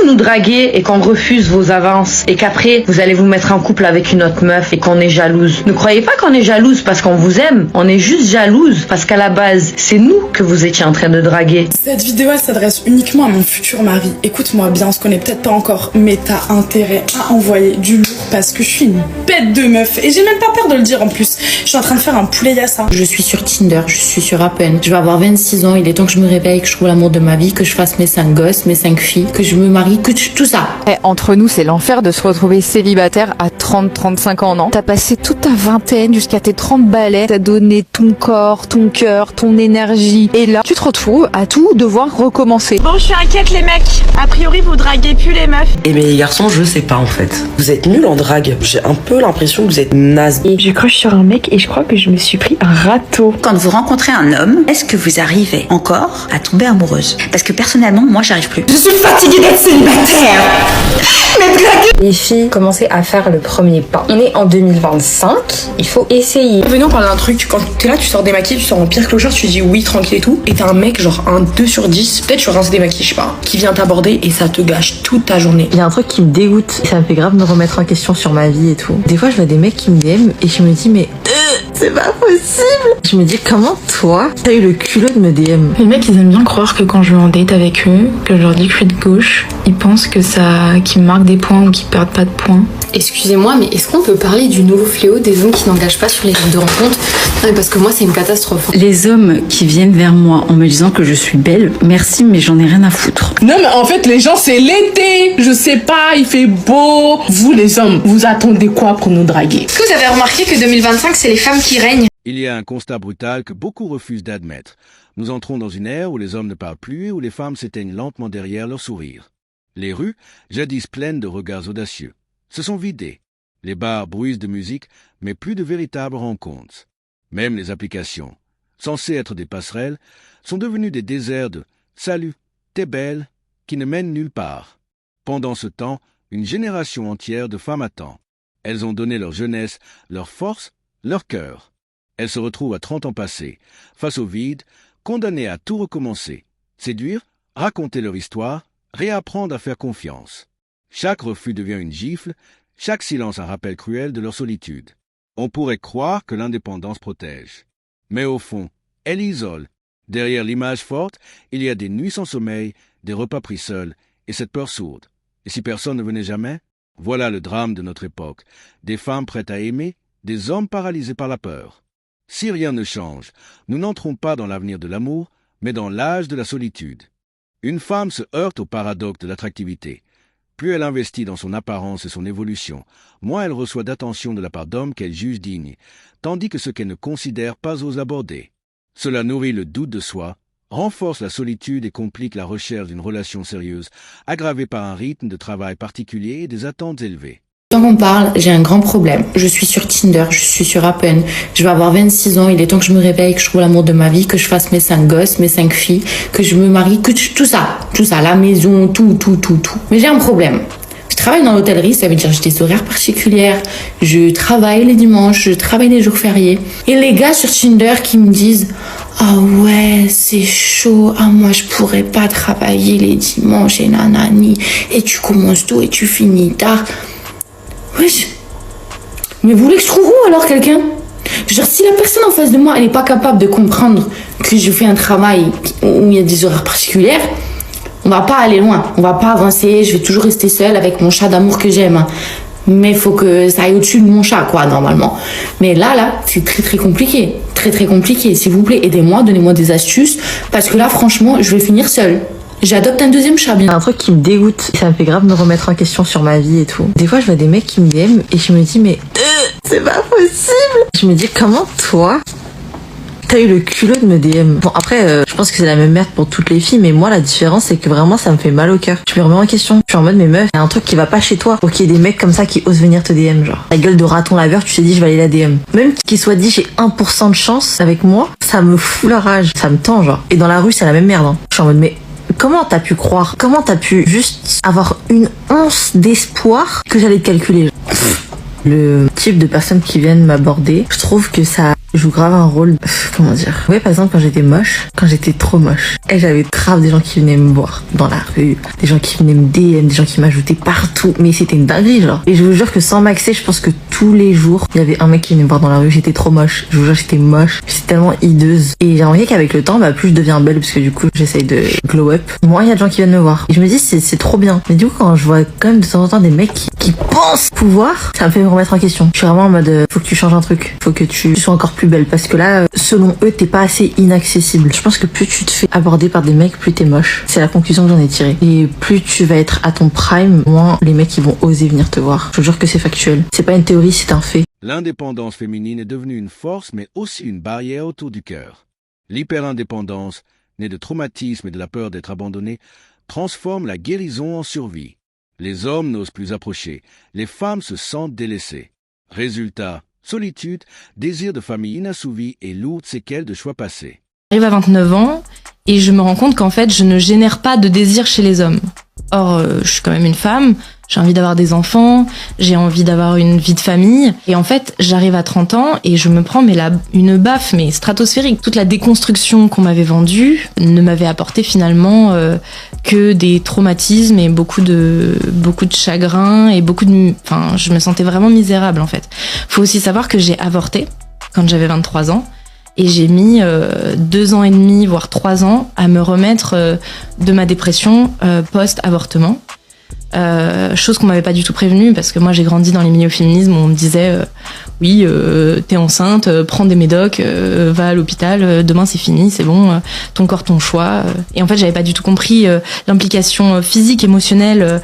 nous draguer et qu'on refuse vos avances et qu'après vous allez vous mettre en couple avec une autre meuf et qu'on est jalouse. Ne croyez pas qu'on est jalouse parce qu'on vous aime, on est juste jalouse parce qu'à la base, c'est nous que vous étiez en train de draguer. Cette vidéo, elle s'adresse uniquement à mon futur mari. Écoute-moi bien, on se connaît peut-être pas encore, mais t'as intérêt à envoyer du lourd parce que je suis une bête de meuf et j'ai même pas peur de le dire en plus. Je suis en train de faire un poulet yassa. Je suis sur Tinder, je suis sur Appen. Je vais avoir 26 ans, il est temps que je me réveille, que je trouve l'amour de ma vie, que je fasse mes 5 gosses, mes 5 filles, que je me marie, tout ça. Et entre nous, c'est l'enfer de se retrouver célibataire à 30-35 ans, non? T'as passé toute ta vingtaine jusqu'à tes 30 balais, t'as donné ton corps, ton cœur, ton énergie. Et là, tu te retrouves à tout devoir recommencer. Bon, je suis inquiète les mecs. A priori, vous draguez plus les meufs. Et mais les garçons, je sais pas en fait. Vous êtes nuls en drague. J'ai un peu l'impression que vous êtes nazes. Je crush sur un mec et je crois que je me suis pris un râteau. Quand vous rencontrez un homme, est-ce que vous arrivez encore à tomber amoureuse? Parce que personnellement, moi, j'arrive plus. Je suis fatiguée d'être célibataire. Les filles, commencez à faire le premier pas. On est en 2025, il faut essayer. Venez, on parle d'un truc. Quand t'es là, tu sors démaquillée, tu sors en pire clochard, tu dis oui, tranquille et tout. Et t'as un mec, genre un 2 sur 10, peut-être tu rinces démaquillé, je sais pas, qui vient t'aborder et ça te gâche toute ta journée. Il y a un truc qui me dégoûte. Ça me fait grave me remettre en question sur ma vie et tout. Des fois, je vois des mecs qui me DM et je me dis, mais c'est pas possible. Je me dis, comment toi, t'as eu le culot de me DM? Les mecs, ils aiment bien croire que quand je vais en date avec eux, que je leur dis que je suis de gauche, ils pensent que qu'ils me marquent des points ou qu'ils perdent pas de points. Excusez-moi, mais est-ce qu'on peut parler du nouveau fléau des hommes qui n'engagent pas sur les sites de rencontre? Non, mais parce que moi, c'est une catastrophe. Les hommes qui viennent vers moi en me disant que je suis belle, merci, mais j'en ai rien à foutre. Non, mais en fait, les gens, c'est l'été. Je sais pas, il fait beau. Vous, les hommes, vous attendez quoi pour nous draguer? Est-ce que vous avez remarqué que 2025, c'est les femmes qui règnent? Il y a un constat brutal que beaucoup refusent d'admettre. Nous entrons dans une ère où les hommes ne parlent plus et où les femmes s'éteignent lentement derrière leur sourire. Les rues, jadis pleines de regards audacieux, se sont vidées. Les bars bruisent de musique, mais plus de véritables rencontres. Même les applications, censées être des passerelles, sont devenues des déserts de « Salut, t'es belle » qui ne mènent nulle part. Pendant ce temps, une génération entière de femmes attend. Elles ont donné leur jeunesse, leur force, leur cœur. Elles se retrouvent à 30 ans passés, face au vide, condamnées à tout recommencer, séduire, raconter leur histoire, réapprendre à faire confiance. Chaque refus devient une gifle, chaque silence un rappel cruel de leur solitude. On pourrait croire que l'indépendance protège. Mais au fond, elle isole. Derrière l'image forte, il y a des nuits sans sommeil, des repas pris seuls, et cette peur sourde. Et si personne ne venait jamais? Voilà le drame de notre époque. Des femmes prêtes à aimer, des hommes paralysés par la peur. Si rien ne change, nous n'entrons pas dans l'avenir de l'amour, mais dans l'âge de la solitude. Une femme se heurte au paradoxe de l'attractivité. Plus elle investit dans son apparence et son évolution, moins elle reçoit d'attention de la part d'hommes qu'elle juge dignes, tandis que ceux qu'elle ne considère pas osent aborder. Cela nourrit le doute de soi, renforce la solitude et complique la recherche d'une relation sérieuse, aggravée par un rythme de travail particulier et des attentes élevées. Tant qu'on parle, j'ai un grand problème. Je suis sur Tinder, je suis sur Appen. Je vais avoir 26 ans, il est temps que je me réveille, que je trouve l'amour de ma vie, que je fasse mes 5 gosses, mes 5 filles, que je me marie, tout ça, la maison, tout. Mais j'ai un problème. Je travaille dans l'hôtellerie, ça veut dire que j'ai des horaires particulières. Je travaille les dimanches, je travaille les jours fériés. Et les gars sur Tinder qui me disent « Ah ouais, c'est chaud, ah moi je pourrais pas travailler les dimanches et nanani. Et tu commences tôt et tu finis tard. » Wesh. Mais vous voulez que je trouve où alors quelqu'un? Genre si la personne en face de moi elle n'est pas capable de comprendre que je fais un travail où il y a des horaires particulières, on va pas aller loin, on va pas avancer, je vais toujours rester seule avec mon chat d'amour que j'aime. Mais il faut que ça aille au-dessus de mon chat quoi normalement. Mais là c'est très compliqué, très compliqué. S'il vous plaît aidez-moi, donnez-moi des astuces parce que là franchement je vais finir seule. J'adopte un deuxième chat bien. Il y a un truc qui me dégoûte. Ça me fait grave me remettre en question sur ma vie et tout. Des fois, je vois des mecs qui me DM et je me dis, mais c'est pas possible. Je me dis, comment toi, t'as eu le culot de me DM? Bon, après, je pense que c'est la même merde pour toutes les filles, mais moi, la différence, c'est que vraiment, ça me fait mal au cœur. Je me remets en question. Je suis en mode, mais meuf, il y a un truc qui va pas chez toi pour qu'il y ait des mecs comme ça qui osent venir te DM, genre. La gueule de raton laveur, tu t'es dit, je vais aller la DM. Même qu'il soit dit, j'ai 1% de chance avec moi, ça me fout la rage. Ça me tend, genre. Et dans la rue, c'est la même merde, hein. Je suis en mode, mais comment t'as pu croire? Comment t'as pu juste avoir une once d'espoir que j'allais te calculer? Le type de personnes qui viennent m'aborder, je trouve que ça joue grave un rôle, comment dire. Ouais, par exemple, quand j'étais moche, quand j'étais trop moche, et j'avais grave des gens qui venaient me voir dans la rue, des gens qui venaient me DM, des gens qui m'ajoutaient partout, mais c'était une dinguerie, genre. Et je vous jure que sans m'axer, je pense que tous les jours, il y avait un mec qui venait me voir dans la rue, j'étais trop moche. Je vous jure, j'étais moche, j'étais tellement hideuse. Et j'ai remarqué qu'avec le temps, plus je deviens belle, parce que du coup, j'essaye de glow up, moins il y a de gens qui viennent me voir. Et je me dis, c'est trop bien. Mais du coup, quand je vois quand même de temps en temps des mecs qui pensent pouvoir, ça me fait me remettre en question. Je suis vraiment en mode, faut que tu changes un truc, faut que tu sois encore plus belle, parce que là, selon eux, t'es pas assez inaccessible. Je pense que plus tu te fais aborder par des mecs, plus t'es moche. C'est la conclusion que j'en ai tirée. Et plus tu vas être à ton prime, moins les mecs ils vont oser venir te voir. Je vous jure que c'est factuel. C'est pas une théorie, c'est un fait. L'indépendance féminine est devenue une force, mais aussi une barrière autour du cœur. L'hyperindépendance, née de traumatisme et de la peur d'être abandonnée, transforme la guérison en survie. Les hommes n'osent plus approcher, les femmes se sentent délaissées. Résultat, solitude, désir de famille inassouvi et lourdes séquelles de choix passés. J'arrive à 29 ans et je me rends compte qu'en fait, je ne génère pas de désir chez les hommes. Or, je suis quand même une femme, j'ai envie d'avoir des enfants, j'ai envie d'avoir une vie de famille. Et en fait, j'arrive à 30 ans et je me prends une baffe, mais stratosphérique. Toute la déconstruction qu'on m'avait vendue ne m'avait apporté finalement que des traumatismes et beaucoup de chagrin et je me sentais vraiment misérable en fait. Faut aussi savoir que j'ai avorté quand j'avais 23 ans. Et j'ai mis 2 ans et demi, voire 3 ans, à me remettre de ma dépression post-avortement. Chose qu'on m'avait pas du tout prévenue, parce que moi j'ai grandi dans les milieux féminismes où on me disait oui, t'es enceinte, prends des médocs, va à l'hôpital, demain c'est fini, c'est bon, ton corps, ton choix. Et en fait j'avais pas du tout compris l'implication physique, émotionnelle,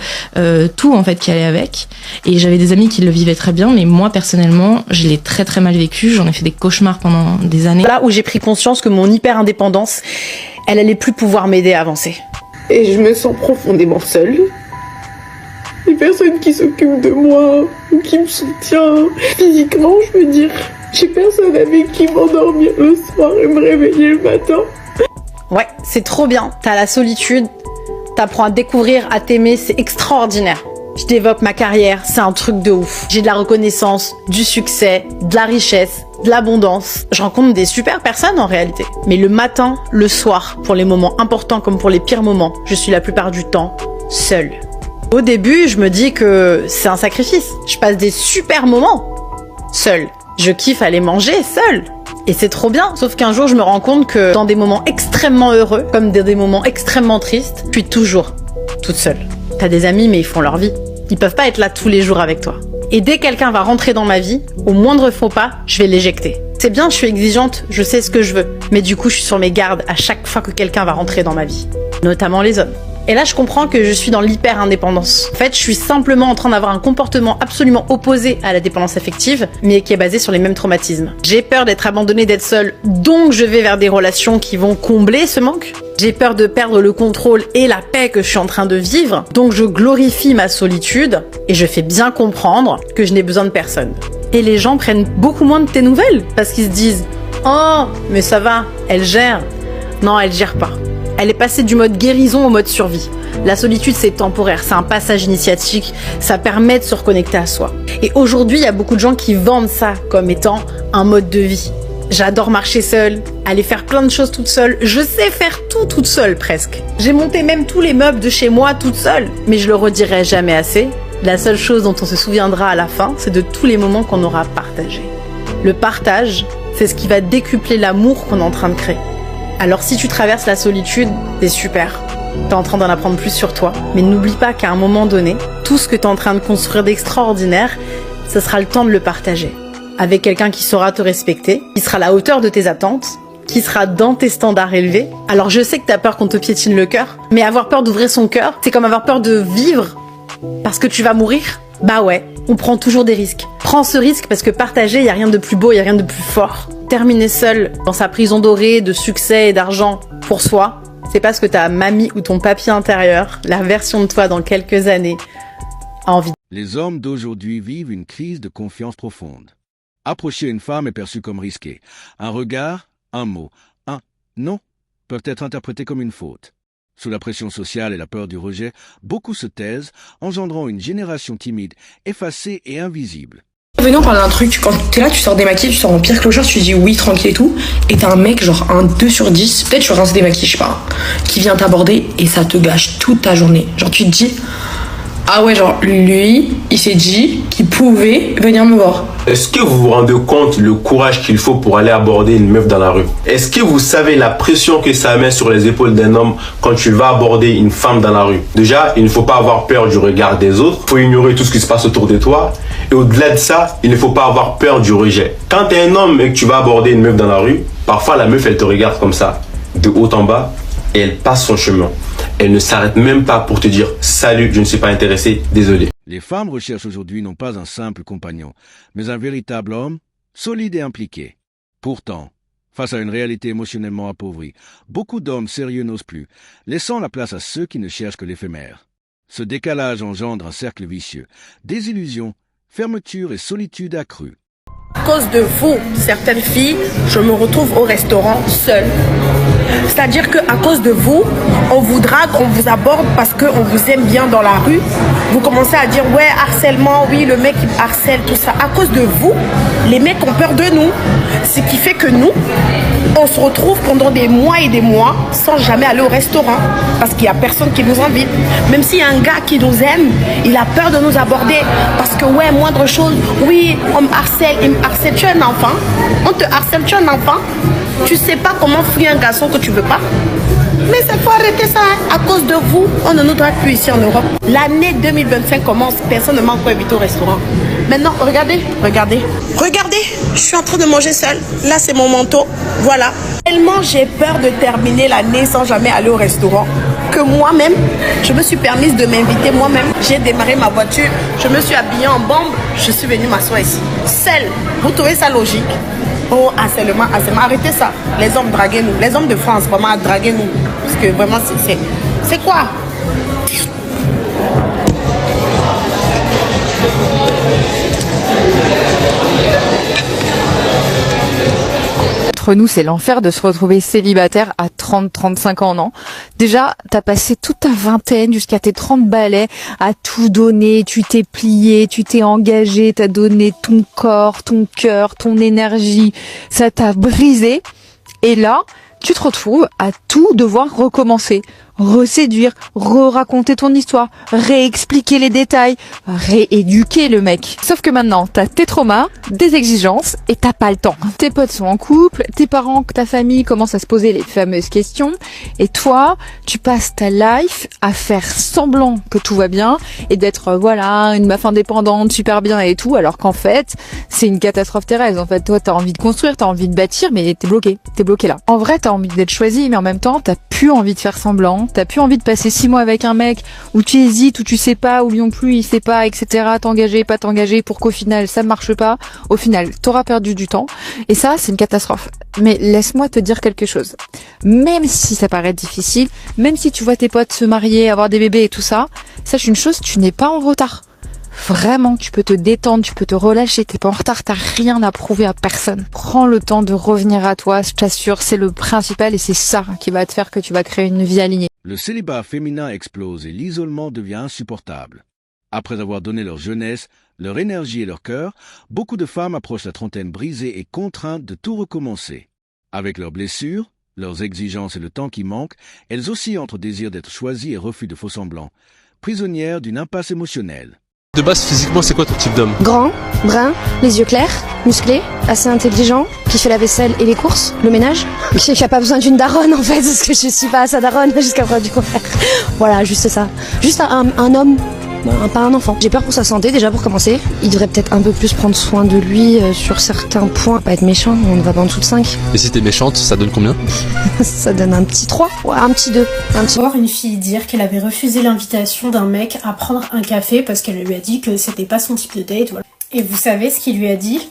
tout en fait qui allait avec. Et j'avais des amis qui le vivaient très bien, mais moi personnellement je l'ai très très mal vécu, j'en ai fait des cauchemars pendant des années. Là où j'ai pris conscience que mon hyper-indépendance, elle allait plus pouvoir m'aider à avancer. Et je me sens profondément seule. Les personnes qui s'occupent de moi ou qui me soutiennent physiquement, je veux dire. J'ai personne avec qui m'endormir le soir et me réveiller le matin. Ouais, c'est trop bien. T'as la solitude, t'apprends à découvrir, à t'aimer, c'est extraordinaire. Je développe ma carrière, c'est un truc de ouf. J'ai de la reconnaissance, du succès, de la richesse, de l'abondance. Je rencontre des super personnes en réalité. Mais le matin, le soir, pour les moments importants comme pour les pires moments, je suis la plupart du temps seule. Au début, je me dis que c'est un sacrifice. Je passe des super moments seule. Je kiffe aller manger seule. Et c'est trop bien. Sauf qu'un jour, je me rends compte que dans des moments extrêmement heureux, comme dans des moments extrêmement tristes, je suis toujours toute seule. T'as des amis, mais ils font leur vie. Ils peuvent pas être là tous les jours avec toi. Et dès que quelqu'un va rentrer dans ma vie, au moindre faux pas, je vais l'éjecter. C'est bien, je suis exigeante, je sais ce que je veux. Mais du coup, je suis sur mes gardes à chaque fois que quelqu'un va rentrer dans ma vie. Notamment les hommes. Et là, je comprends que je suis dans l'hyper-indépendance. En fait, je suis simplement en train d'avoir un comportement absolument opposé à la dépendance affective, mais qui est basé sur les mêmes traumatismes. J'ai peur d'être abandonnée, d'être seule, donc je vais vers des relations qui vont combler ce manque. J'ai peur de perdre le contrôle et la paix que je suis en train de vivre, donc je glorifie ma solitude, et je fais bien comprendre que je n'ai besoin de personne. Et les gens prennent beaucoup moins de tes nouvelles, parce qu'ils se disent « Oh, mais ça va, elle gère. » Non, elle gère pas. Elle est passée du mode guérison au mode survie. La solitude, c'est temporaire, c'est un passage initiatique, ça permet de se reconnecter à soi. Et aujourd'hui, il y a beaucoup de gens qui vendent ça comme étant un mode de vie. J'adore marcher seule, aller faire plein de choses toute seule, je sais faire tout toute seule presque. J'ai monté même tous les meubles de chez moi toute seule, mais je le redirai jamais assez. La seule chose dont on se souviendra à la fin, c'est de tous les moments qu'on aura partagés. Le partage, c'est ce qui va décupler l'amour qu'on est en train de créer. Alors si tu traverses la solitude, c'est super. T'es en train d'en apprendre plus sur toi. Mais n'oublie pas qu'à un moment donné, tout ce que t'es en train de construire d'extraordinaire, ce sera le temps de le partager. Avec quelqu'un qui saura te respecter, qui sera à la hauteur de tes attentes, qui sera dans tes standards élevés. Alors je sais que t'as peur qu'on te piétine le cœur, mais avoir peur d'ouvrir son cœur, c'est comme avoir peur de vivre parce que tu vas mourir. Bah ouais, on prend toujours des risques. Prends ce risque parce que partager, y a rien de plus beau, y a rien de plus fort. Terminer seul dans sa prison dorée de succès et d'argent pour soi, c'est parce que ta mamie ou ton papy intérieur, la version de toi dans quelques années, a envie. Les hommes d'aujourd'hui vivent une crise de confiance profonde. Approcher une femme est perçu comme risqué. Un regard, un mot, un non peuvent être interprétés comme une faute. Sous la pression sociale et la peur du rejet, beaucoup se taisent, engendrant une génération timide, effacée et invisible. venez, on parle d'un truc. Quand t'es là, tu sors démaquillé, tu sors en pire clochard, tu dis oui, tranquille et tout. Et t'as un mec, genre un 2 sur 10, peut-être tu rinces démaquillé, je sais pas, qui vient t'aborder et ça te gâche toute ta journée. Genre, tu te dis, ah ouais, genre, lui, il s'est dit qu'il pouvait venir me voir. Est-ce que vous vous rendez compte le courage qu'il faut pour aller aborder une meuf dans la rue? Est-ce que vous savez la pression que ça met sur les épaules d'un homme quand tu vas aborder une femme dans la rue? Déjà, il ne faut pas avoir peur du regard des autres. Il faut ignorer tout ce qui se passe autour de toi. Et au-delà de ça, il ne faut pas avoir peur du rejet. Quand tu es un homme et que tu vas aborder une meuf dans la rue, parfois la meuf, elle te regarde comme ça, de haut en bas, et elle passe son chemin. Elle ne s'arrête même pas pour te dire « Salut, je ne suis pas intéressé, désolé ». Les femmes recherchent aujourd'hui non pas un simple compagnon, mais un véritable homme, solide et impliqué. Pourtant, face à une réalité émotionnellement appauvrie, beaucoup d'hommes sérieux n'osent plus, laissant la place à ceux qui ne cherchent que l'éphémère. Ce décalage engendre un cercle vicieux, désillusion, fermeture et solitude accrue. À cause de vous, certaines filles, je me retrouve au restaurant seule. C'est-à-dire qu'à cause de vous, on vous drague, on vous aborde parce qu'on vous aime bien dans la rue. Vous commencez à dire, ouais, harcèlement, oui, le mec il harcèle, tout ça. À cause de vous, les mecs ont peur de nous. Ce qui fait que nous, on se retrouve pendant des mois et des mois sans jamais aller au restaurant. Parce qu'il n'y a personne qui nous invite. Même s'il y a un gars qui nous aime, il a peur de nous aborder. Parce que, ouais, moindre chose, oui, on me harcèle, il me harcèle. Tu es un enfant, on te harcèle, tu es un enfant. Tu sais pas comment fuir un garçon que tu veux pas. Mais il faut arrêter ça, hein. À cause de vous, on ne nous drague plus ici en Europe. L'année 2025 commence, personne ne m'a encore invité au restaurant. Maintenant, regardez, je suis en train de manger seule. Là, c'est mon manteau, voilà. Tellement j'ai peur de terminer l'année sans jamais aller au restaurant que moi-même, je me suis permise de m'inviter moi-même. J'ai démarré ma voiture, je me suis habillée en bombe, je suis venue m'asseoir ici, seule. Vous trouvez ça logique? Oh, harcèlement, arrêtez ça. Les hommes, draguez-nous. Les hommes de France, vraiment, draguez-nous. Parce que vraiment, c'est quoi? Entre nous, c'est l'enfer de se retrouver célibataire à 30-35 ans, non? Déjà, t'as passé toute ta vingtaine jusqu'à tes 30 balais à tout donner, tu t'es plié, tu t'es engagé, t'as donné ton corps, ton cœur, ton énergie, ça t'a brisé. Et là, tu te retrouves à tout devoir recommencer, reséduire, re-raconter ton histoire, réexpliquer les détails, rééduquer le mec. Sauf que maintenant, t'as tes traumas, des exigences et t'as pas le temps. Tes potes sont en couple, tes parents, ta famille commencent à se poser les fameuses questions et toi, tu passes ta life à faire semblant que tout va bien et d'être, voilà, une meuf indépendante, super bien et tout, alors qu'en fait, c'est une catastrophe terrestre. En fait, toi, t'as envie de construire, t'as envie de bâtir, mais t'es bloqué là. En vrai, t'as envie d'être choisi, mais en même temps, t'as plus envie de faire semblant. T'as plus envie de passer 6 mois avec un mec où tu hésites, où tu sais pas, où lui non plus il sait pas, etc. T'engager, pas t'engager, pour qu'au final ça marche pas. Au final, t'auras perdu du temps. Et ça, c'est une catastrophe. Mais laisse-moi te dire quelque chose. Même si ça paraît difficile, même si tu vois tes potes se marier, avoir des bébés et tout ça, sache une chose, tu n'es pas en retard. Vraiment, tu peux te détendre, tu peux te relâcher, t'es pas en retard, t'as rien à prouver à personne. Prends le temps de revenir à toi, je t'assure, c'est le principal et c'est ça qui va te faire que tu vas créer une vie alignée. Le célibat féminin explose et l'isolement devient insupportable. Après avoir donné leur jeunesse, leur énergie et leur cœur, beaucoup de femmes approchent la trentaine brisées et contraintes de tout recommencer. Avec leurs blessures, leurs exigences et le temps qui manque, elles oscillent entre désir d'être choisies et refus de faux-semblants, prisonnières d'une impasse émotionnelle. De base, physiquement, c'est quoi ton type d'homme? Grand, brun, les yeux clairs, musclé, assez intelligent, qui fait la vaisselle et les courses, le ménage. Qui a pas besoin d'une daronne en fait, parce que je suis pas sa daronne jusqu'à preuve du contraire. Voilà, juste ça. Juste un homme, pas un enfant. J'ai peur pour sa santé déjà pour commencer. Il devrait peut-être un peu plus prendre soin de lui sur certains points. Pas être méchant, on ne va pas en dessous de 5. Et si t'es méchante, ça donne combien? Ça donne un petit 3, ouais, un petit 2. Voir une fille dire qu'elle avait refusé l'invitation d'un mec à prendre un café parce qu'elle lui a dit que c'était pas son type de date. Voilà. Et vous savez ce qu'il lui a dit?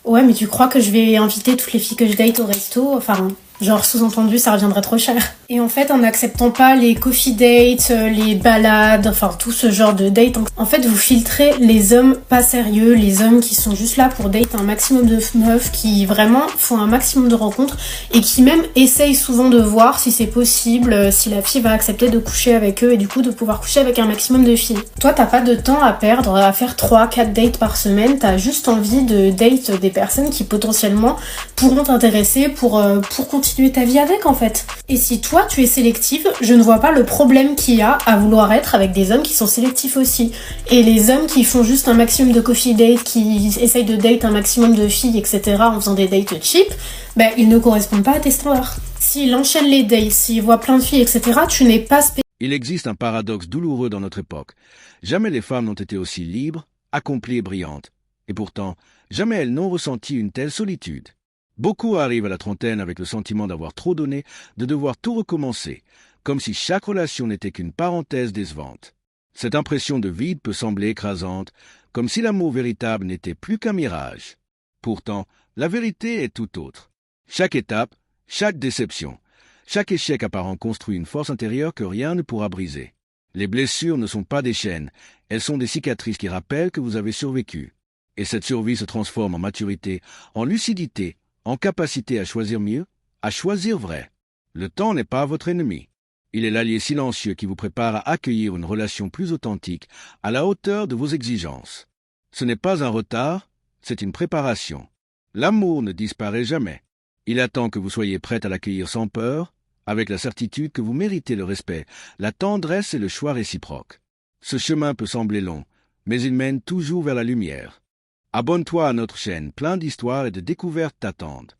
Ouais, mais tu crois que je vais inviter toutes les filles que je date au resto? Enfin, Genre, sous-entendu, ça reviendrait trop cher. Et en fait, en n'acceptant pas les coffee dates, les balades, enfin tout ce genre de dates, en fait, vous filtrez les hommes pas sérieux, les hommes qui sont juste là pour date un maximum de meufs, qui vraiment font un maximum de rencontres et qui même essayent souvent de voir si c'est possible, si la fille va accepter de coucher avec eux et du coup de pouvoir coucher avec un maximum de filles. Toi, t'as pas de temps à perdre à faire 3-4 dates par semaine, t'as juste envie de date des personnes qui potentiellement pourront t'intéresser pour continuer ta vie avec en fait. Et si toi tu es sélective, je ne vois pas le problème qu'il y a à vouloir être avec des hommes qui sont sélectifs aussi. Et les hommes qui font juste un maximum de coffee date, qui essayent de date un maximum de filles, etc. en faisant des dates cheap, ben ils ne correspondent pas à tes standards. S'il enchaîne les dates, s'il voit plein de filles, etc., tu n'es pas Il existe un paradoxe douloureux dans notre époque. Jamais les femmes n'ont été aussi libres, accomplies et brillantes. Et pourtant, jamais elles n'ont ressenti une telle solitude. Beaucoup arrivent à la trentaine avec le sentiment d'avoir trop donné, de devoir tout recommencer, comme si chaque relation n'était qu'une parenthèse décevante. Cette impression de vide peut sembler écrasante, comme si l'amour véritable n'était plus qu'un mirage. Pourtant, la vérité est tout autre. Chaque étape, chaque déception, chaque échec apparent construit une force intérieure que rien ne pourra briser. Les blessures ne sont pas des chaînes, elles sont des cicatrices qui rappellent que vous avez survécu. Et cette survie se transforme en maturité, en lucidité, en capacité à choisir mieux, à choisir vrai. Le temps n'est pas votre ennemi. Il est l'allié silencieux qui vous prépare à accueillir une relation plus authentique, à la hauteur de vos exigences. Ce n'est pas un retard, c'est une préparation. L'amour ne disparaît jamais. Il attend que vous soyez prête à l'accueillir sans peur, avec la certitude que vous méritez le respect, la tendresse et le choix réciproque. Ce chemin peut sembler long, mais il mène toujours vers la lumière. Abonne-toi à notre chaîne, plein d'histoires et de découvertes t'attendent.